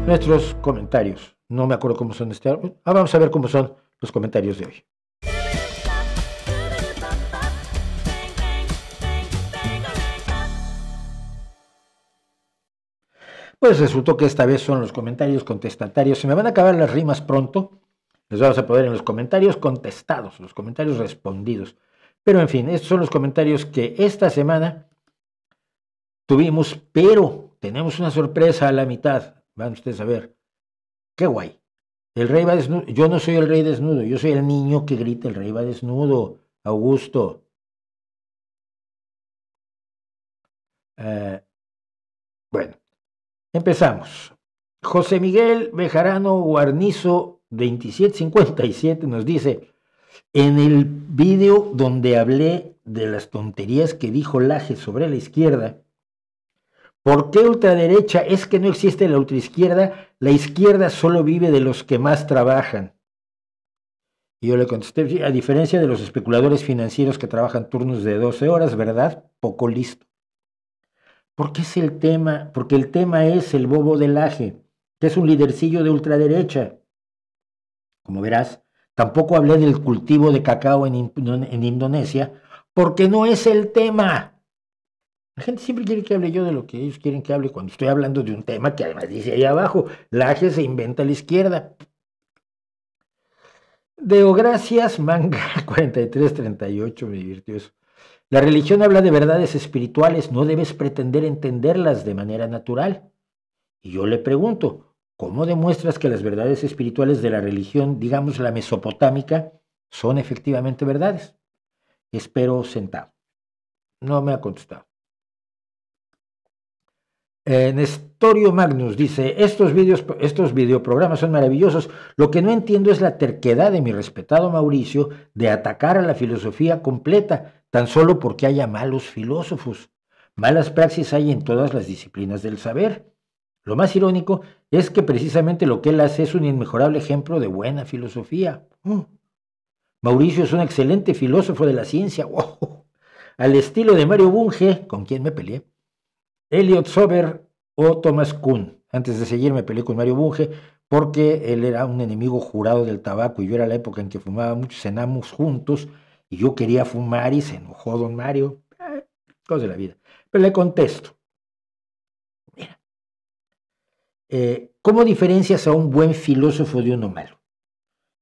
nuestros comentarios. No me acuerdo cómo son vamos a ver cómo son los comentarios de hoy. Pues resultó que esta vez son los comentarios contestatarios. Se me van a acabar las rimas pronto. Les vamos a poner en los comentarios contestados, los comentarios respondidos. Pero en fin, estos son los comentarios que esta semana tuvimos, pero tenemos una sorpresa a la mitad. Van ustedes a ver. Qué guay. El rey va desnudo. Yo no soy el rey desnudo, yo soy el niño que grita el rey va desnudo. Augusto. Bueno, empezamos. José Miguel Bejarano Guarnizo 2757 nos dice, en el video donde hablé de las tonterías que dijo Laje sobre la izquierda, ¿por qué ultraderecha? Es que no existe la ultraizquierda, la izquierda solo vive de los que más trabajan. Y yo le contesté, a diferencia de los especuladores financieros que trabajan turnos de 12 horas, ¿verdad? Poco listo. ¿Por qué es el tema? Porque el tema es el bobo del Laje, que es un lidercillo de ultraderecha. Como verás, tampoco hablé del cultivo de cacao en Indonesia, porque no es el tema. La gente siempre quiere que hable yo de lo que ellos quieren que hable cuando estoy hablando de un tema que además dice ahí abajo, Laje se inventa a la izquierda. Deogracias Manga 4338, me divirtió eso. La religión habla de verdades espirituales, no debes pretender entenderlas de manera natural. Y yo le pregunto, ¿cómo demuestras que las verdades espirituales de la religión, digamos la mesopotámica, son efectivamente verdades? Espero sentado. No me ha contestado. Nestorio Magnus dice, estos videoprogramas son maravillosos. Lo que no entiendo es la terquedad de mi respetado Mauricio de atacar a la filosofía completa, tan solo porque haya malos filósofos. Malas praxis hay en todas las disciplinas del saber. Lo más irónico es que precisamente lo que él hace es un inmejorable ejemplo de buena filosofía. Mauricio es un excelente filósofo de la ciencia, al estilo de Mario Bunge, con quien me peleé, Elliot Sober o Thomas Kuhn. Antes de seguir me peleé con Mario Bunge porque él era un enemigo jurado del tabaco y yo era la época en que fumaba mucho, cenamos juntos y yo quería fumar y se enojó don Mario. Cosas de la vida. Pero le contesto. Mira, ¿cómo diferencias a un buen filósofo de uno malo?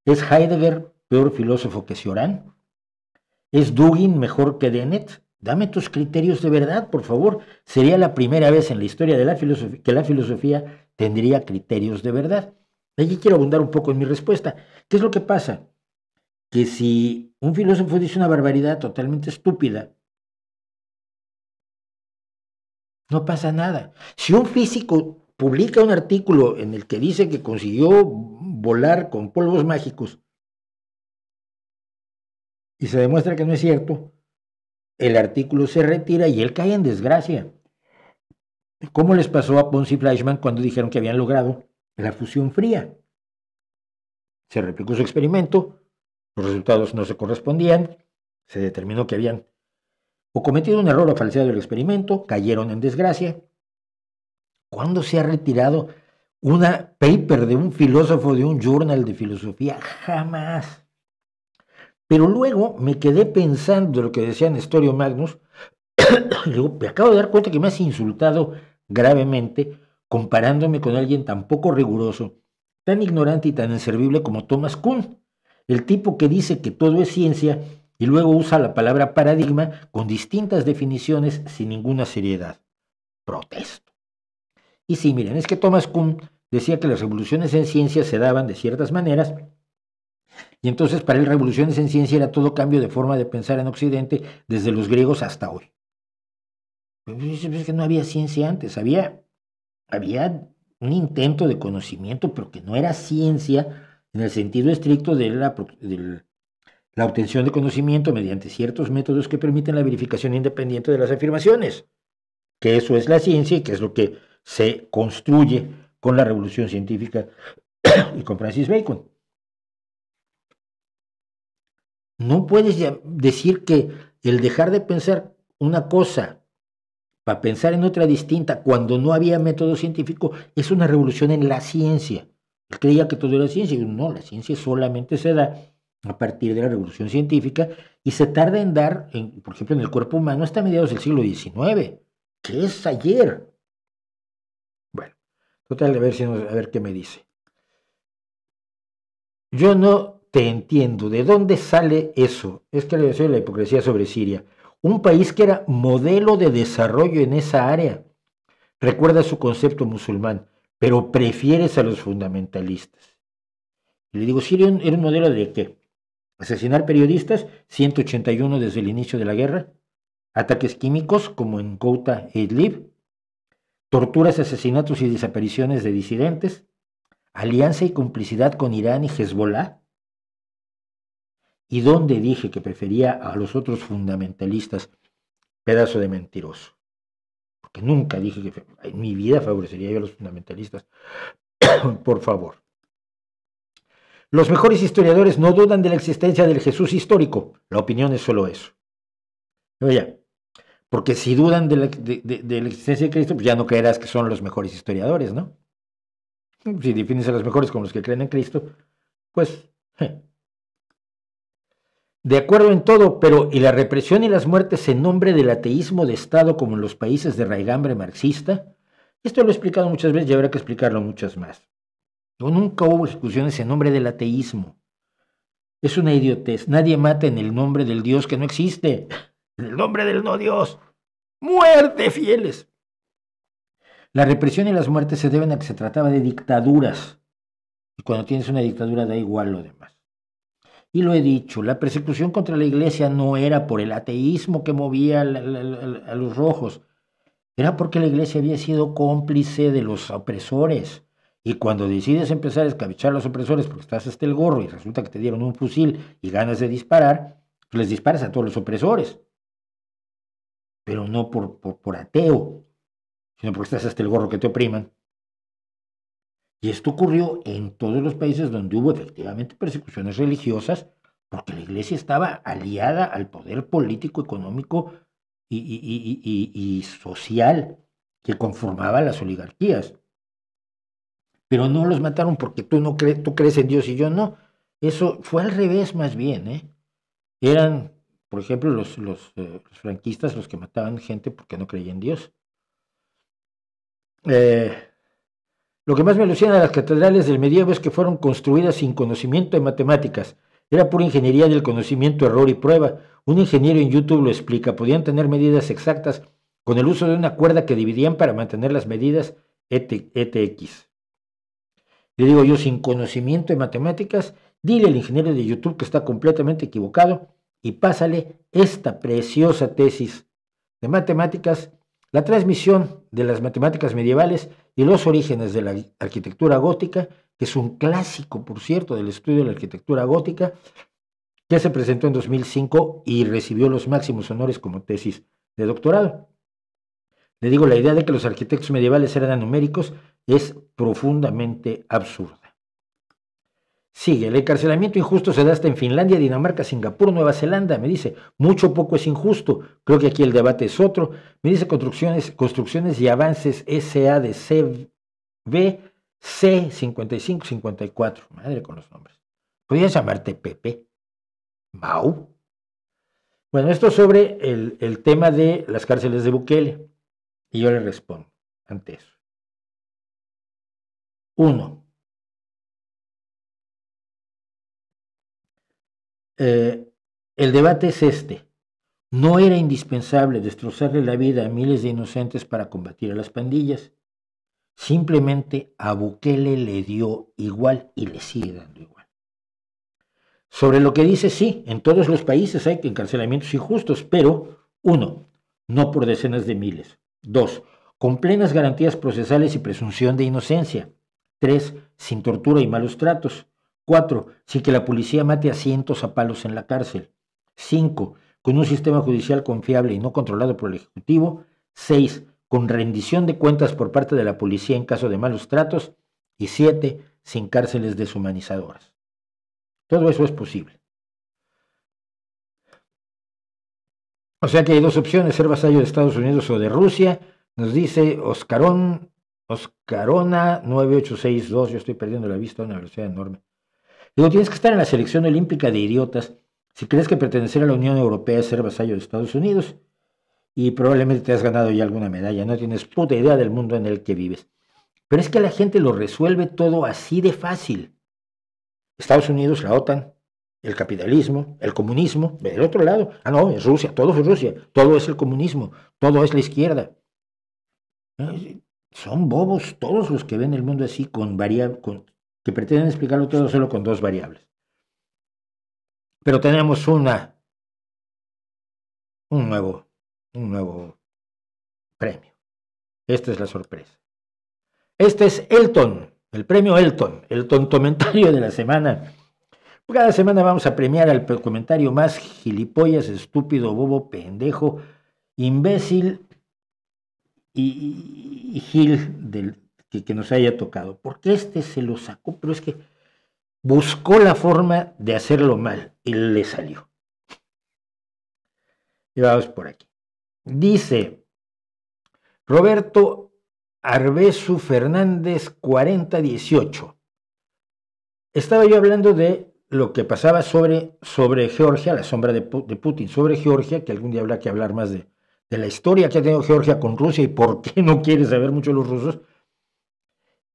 ¿Es Heidegger peor filósofo que Cioran? ¿Es Dugin mejor que Dennett? Dame tus criterios de verdad, por favor. Sería la primera vez en la historia de la filosofía que la filosofía tendría criterios de verdad. Allí quiero abundar un poco en mi respuesta. ¿Qué es lo que pasa? Que si un filósofo dice una barbaridad totalmente estúpida, no pasa nada. Si un físico publica un artículo en el que dice que consiguió volar con polvos mágicos y se demuestra que no es cierto, el artículo se retira y él cae en desgracia. ¿Cómo les pasó a Pons y Fleischmann cuando dijeron que habían logrado la fusión fría? Se replicó su experimento, los resultados no se correspondían, se determinó que habían o cometido un error o falseado el experimento, cayeron en desgracia. ¿Cuándo se ha retirado una paper de un filósofo de un journal de filosofía? Jamás. Pero luego me quedé pensando lo que decía Nestorio Magnus, y luego me acabo de dar cuenta que me has insultado gravemente comparándome con alguien tan poco riguroso, tan ignorante y tan inservible como Thomas Kuhn, el tipo que dice que todo es ciencia y luego usa la palabra paradigma con distintas definiciones sin ninguna seriedad. Protesto. Y sí, miren, es que Thomas Kuhn decía que las revoluciones en ciencia se daban de ciertas maneras, y entonces para él revoluciones en ciencia era todo cambio de forma de pensar en Occidente desde los griegos hasta hoy. Es que no había ciencia antes, había un intento de conocimiento, pero que no era ciencia en el sentido estricto de la obtención de conocimiento mediante ciertos métodos que permiten la verificación independiente de las afirmaciones, que eso es la ciencia y que es lo que se construye con la revolución científica y con Francis Bacon. No puedes decir que el dejar de pensar una cosa para pensar en otra distinta cuando no había método científico, es una revolución en la ciencia. Él creía que todo era ciencia, y no, la ciencia solamente se da a partir de la revolución científica y se tarda en dar, por ejemplo, en el cuerpo humano hasta mediados del siglo XIX, que es ayer. Bueno, total, a ver qué me dice. Yo no te entiendo. ¿De dónde sale eso? Es que le decía la hipocresía sobre Siria. Un país que era modelo de desarrollo en esa área. Recuerda su concepto musulmán, pero prefieres a los fundamentalistas. Y le digo, ¿Siria era un modelo de qué? Asesinar periodistas, 181 desde el inicio de la guerra. Ataques químicos, como en Ghouta e Idlib. Torturas, asesinatos y desapariciones de disidentes. Alianza y complicidad con Irán y Hezbollah. ¿Y dónde dije que prefería a los otros fundamentalistas? Pedazo de mentiroso. Porque nunca dije que en mi vida favorecería yo a los fundamentalistas. Por favor. Los mejores historiadores no dudan de la existencia del Jesús histórico. La opinión es solo eso. Oye, porque si dudan de la existencia de Cristo, pues ya no creerás que son los mejores historiadores, ¿no? Si defines a los mejores como los que creen en Cristo, pues... De acuerdo en todo, pero ¿y la represión y las muertes en nombre del ateísmo de Estado como en los países de raigambre marxista? Esto lo he explicado muchas veces y habrá que explicarlo muchas más. Nunca hubo ejecuciones en nombre del ateísmo. Es una idiotez. Nadie mata en el nombre del Dios que no existe. En el nombre del no Dios. ¡Muerte, fieles! La represión y las muertes se deben a que se trataba de dictaduras. Y cuando tienes una dictadura da igual lo demás. Y lo he dicho, la persecución contra la iglesia no era por el ateísmo que movía a los rojos, era porque la iglesia había sido cómplice de los opresores. Y cuando decides empezar a escabechar a los opresores porque estás hasta el gorro y resulta que te dieron un fusil y ganas de disparar, pues les disparas a todos los opresores. Pero no por ateo, sino porque estás hasta el gorro que te opriman. Y esto ocurrió en todos los países donde hubo efectivamente persecuciones religiosas, porque la iglesia estaba aliada al poder político, económico y social que conformaba las oligarquías. Pero no los mataron porque tú crees en Dios y yo no. Eso fue al revés más bien, ¿eh? Eran, por ejemplo, los franquistas los que mataban gente porque no creían en Dios. Lo que más me alucina de las catedrales del medievo es que fueron construidas sin conocimiento de matemáticas. Era pura ingeniería del conocimiento, error y prueba. Un ingeniero en YouTube lo explica. Podían tener medidas exactas con el uso de una cuerda que dividían para mantener las medidas ETX. Le digo yo, sin conocimiento de matemáticas, dile al ingeniero de YouTube que está completamente equivocado y pásale esta preciosa tesis de matemáticas, la transmisión de las matemáticas medievales y los orígenes de la arquitectura gótica, que es un clásico, por cierto, del estudio de la arquitectura gótica, que se presentó en 2005 y recibió los máximos honores como tesis de doctorado. Le digo, la idea de que los arquitectos medievales eran anuméricos es profundamente absurda. Sigue, el encarcelamiento injusto se da hasta en Finlandia, Dinamarca, Singapur, Nueva Zelanda. Me dice, mucho poco es injusto. Creo que aquí el debate es otro. Me dice construcciones y avances SA de CV C5554. Madre con los nombres. ¿Podrías llamarte Pepe? ¿Mau? Bueno, esto sobre el tema de las cárceles de Bukele. Y yo le respondo ante eso. 1. El debate es este. No era indispensable destrozarle la vida a miles de inocentes para combatir a las pandillas. Simplemente a Bukele le dio igual y le sigue dando igual. Sobre lo que dice, sí, en todos los países hay encarcelamientos injustos, pero 1. No por decenas de miles. 2. Con plenas garantías procesales y presunción de inocencia. 3. Sin tortura y malos tratos. 4. Sin que la policía mate a cientos a palos en la cárcel. 5. Con un sistema judicial confiable y no controlado por el Ejecutivo. 6. Con rendición de cuentas por parte de la policía en caso de malos tratos. Y 7. Sin cárceles deshumanizadoras. Todo eso es posible. O sea que hay dos opciones, ser vasallo de Estados Unidos o de Rusia. Nos dice Oscarona 9862, yo estoy perdiendo la vista a una velocidad enorme. Digo, tienes que estar en la selección olímpica de idiotas si crees que pertenecer a la Unión Europea es ser vasallo de Estados Unidos y probablemente te has ganado ya alguna medalla, no tienes puta idea del mundo en el que vives. Pero es que la gente lo resuelve todo así de fácil. Estados Unidos, la OTAN, el capitalismo, el comunismo, del otro lado. Ah, no, es Rusia, todo es el comunismo, todo es la izquierda. Son bobos todos los que ven el mundo así que pretenden explicarlo todo solo con dos variables. Pero tenemos un nuevo premio. Esta es la sorpresa. Este es Elton, el premio Elton, el tontomentario de la semana. Cada semana vamos a premiar al comentario más gilipollas, estúpido, bobo, pendejo, imbécil y gil que nos haya tocado. Porque este se lo sacó, pero es que buscó la forma de hacerlo mal y le salió. Y vamos por aquí. Dice Roberto Arbesu Fernández 4018. Estaba yo hablando de lo que pasaba sobre Georgia, la sombra de Putin sobre Georgia, que algún día habrá que hablar más de la historia que ha tenido Georgia con Rusia y por qué no quiere saber mucho los rusos.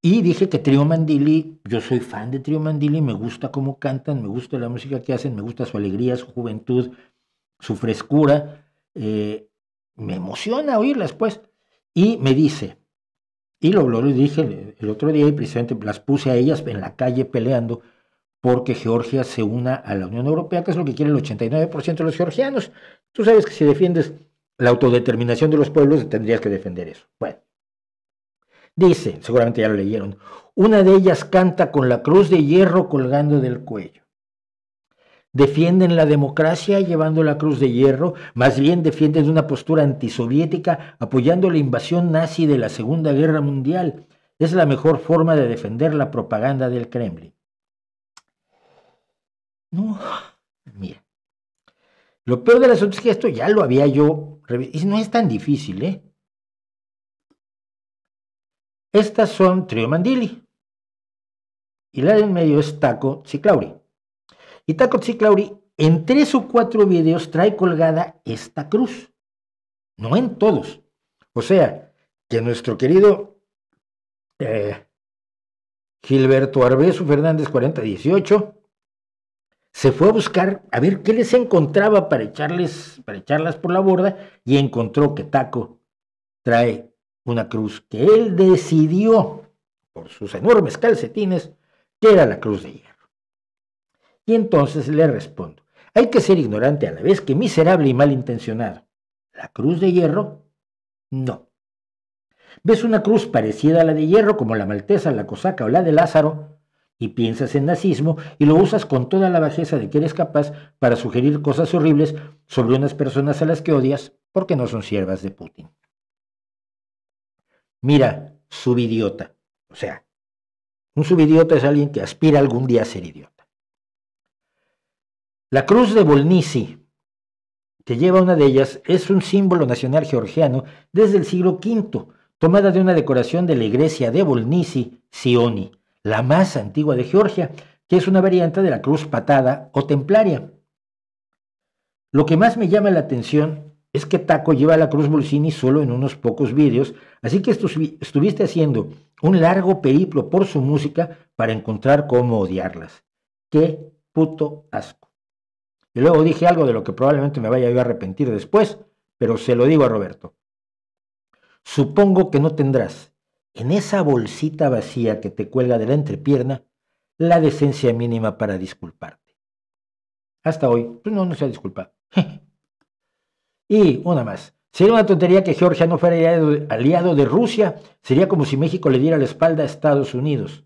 Y dije que Trio Mandili, yo soy fan de Trio Mandili, me gusta cómo cantan, me gusta la música que hacen, me gusta su alegría, su juventud, su frescura, me emociona oírlas, pues. Y me dice, y lo dije el otro día y precisamente las puse a ellas en la calle peleando porque Georgia se una a la Unión Europea, que es lo que quiere el 89% de los georgianos. Tú sabes que si defiendes la autodeterminación de los pueblos, tendrías que defender eso. Bueno, dice, seguramente ya lo leyeron, una de ellas canta con la cruz de hierro colgando del cuello. Defienden la democracia llevando la cruz de hierro, más bien defienden una postura antisoviética apoyando la invasión nazi de la Segunda Guerra Mundial. Es la mejor forma de defender la propaganda del Kremlin. No, mira. Lo peor del asunto es que esto ya lo había yo revisado. Y no es tan difícil, ¿eh? Estas son Trio Mandili. Y la del medio es Taco Tziclauri. Y Taco Tziclauri en 3 o 4 videos trae colgada esta cruz. No en todos. O sea, que nuestro querido Gilberto Arbesu Fernández 4018 se fue a buscar a ver qué les encontraba para echarlas por la borda y encontró que Taco trae una cruz que él decidió por sus enormes calcetines que era la cruz de hierro. Y entonces le respondo, hay que ser ignorante a la vez que miserable y malintencionado. ¿La cruz de hierro? No. Ves una cruz parecida a la de hierro como la maltesa, la cosaca o la de Lázaro y piensas en nazismo y lo usas con toda la bajeza de que eres capaz para sugerir cosas horribles sobre unas personas a las que odias porque no son siervas de Putin. Mira, subidiota. O sea, un subidiota es alguien que aspira algún día a ser idiota. La cruz de Volnisi, que lleva una de ellas, es un símbolo nacional georgiano desde el siglo V, tomada de una decoración de la iglesia de Volnisi, Sioni, la más antigua de Georgia, que es una variante de la cruz patada o templaria. Lo que más me llama la atención es que Taco lleva la cruz Volnisi solo en unos pocos vídeos, así que estuviste haciendo un largo periplo por su música para encontrar cómo odiarlas. ¡Qué puto asco! Y luego dije algo de lo que probablemente me vaya yo a arrepentir después, pero se lo digo a Roberto. Supongo que no tendrás en esa bolsita vacía que te cuelga de la entrepierna la decencia mínima para disculparte. Hasta hoy, pues no se ha disculpado. Y una más. Sería una tontería que Georgia no fuera aliado de Rusia. Sería como si México le diera la espalda a Estados Unidos.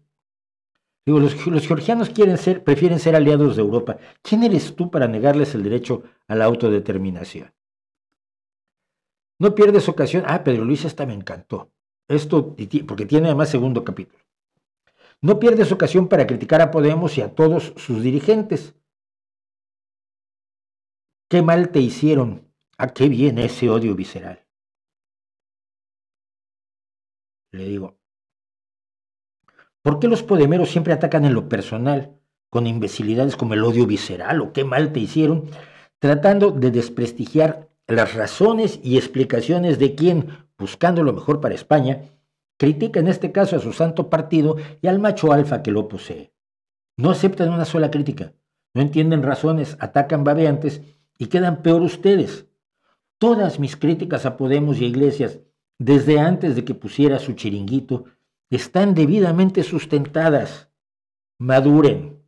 Digo, los georgianos prefieren ser aliados de Europa. ¿Quién eres tú para negarles el derecho a la autodeterminación? No pierdes ocasión. Pedro Luis, esta me encantó. Esto, porque tiene además segundo capítulo. No pierdes ocasión para criticar a Podemos y a todos sus dirigentes. Qué mal te hicieron ¿A qué viene ese odio visceral? Le digo, ¿por qué los podemeros siempre atacan en lo personal, con imbecilidades como el odio visceral o qué mal te hicieron, tratando de desprestigiar las razones y explicaciones de quien, buscando lo mejor para España, critica en este caso a su santo partido y al macho alfa que lo posee? No aceptan una sola crítica, no entienden razones, atacan babeantes y quedan peor ustedes. Todas mis críticas a Podemos y a Iglesias, desde antes de que pusiera su chiringuito, están debidamente sustentadas. Maduren.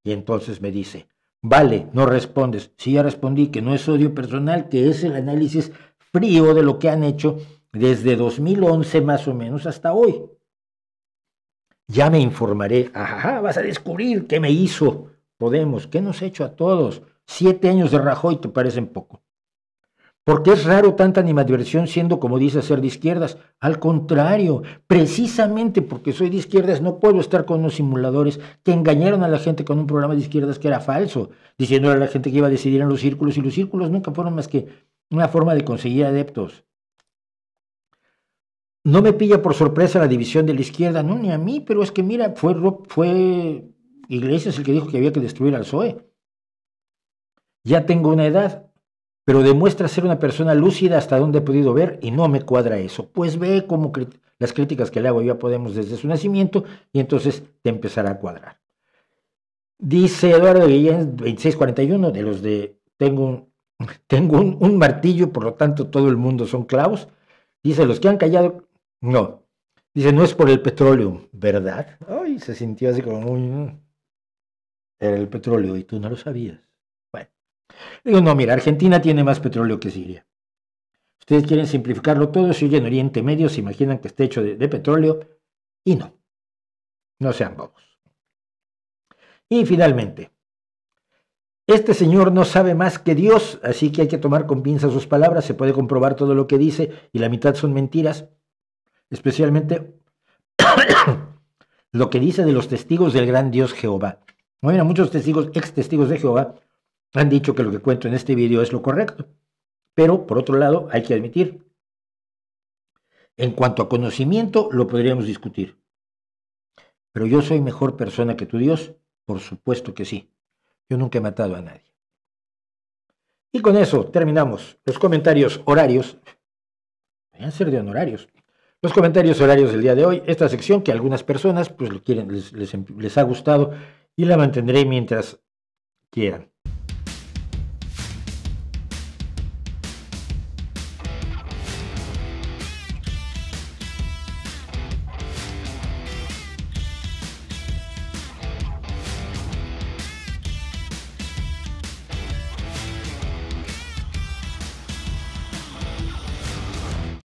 Y entonces me dice, vale, no respondes. Sí, ya respondí que no es odio personal, que es el análisis frío de lo que han hecho desde 2011 más o menos hasta hoy. Ya me informaré. Ajá, vas a descubrir qué me hizo Podemos, qué nos ha hecho a todos. 7 años de Rajoy te parecen poco. Porque es raro tanta animadversión siendo, como dice, ser de izquierdas. Al contrario, precisamente porque soy de izquierdas no puedo estar con unos simuladores que engañaron a la gente con un programa de izquierdas que era falso, diciéndole a la gente que iba a decidir en los círculos, y los círculos nunca fueron más que una forma de conseguir adeptos. No me pilla por sorpresa la división de la izquierda, no, ni a mí, pero es que mira, fue Iglesias el que dijo que había que destruir al PSOE. Ya tengo una edad, pero demuestra ser una persona lúcida hasta donde he podido ver y no me cuadra eso. Pues ve como las críticas que le hago yo a Podemos desde su nacimiento y entonces te empezará a cuadrar. Dice Eduardo Guillén, 2641, de los de tengo un martillo, por lo tanto todo el mundo son clavos. Dice, los que han callado, no. Dice, no es por el petróleo, ¿verdad? Ay, se sintió así como muy... Era el petróleo y tú no lo sabías. Digo, no, mira, Argentina tiene más petróleo que Siria. Ustedes quieren simplificarlo todo, si oyen Oriente Medio, se imaginan que está hecho de petróleo, y no. No sean bobos. Y finalmente, este señor no sabe más que Dios, así que hay que tomar con pinzas sus palabras, se puede comprobar todo lo que dice, y la mitad son mentiras, especialmente lo que dice de los testigos del gran Dios Jehová. Bueno, muchos testigos, ex testigos de Jehová, han dicho que lo que cuento en este video es lo correcto, pero por otro lado hay que admitir, en cuanto a conocimiento lo podríamos discutir, pero yo soy mejor persona que tu Dios, por supuesto que sí, yo nunca he matado a nadie. Y con eso terminamos los comentarios horarios, podrían ser de honorarios, los comentarios horarios del día de hoy, esta sección que a algunas personas pues lo quieren, les ha gustado y la mantendré mientras quieran.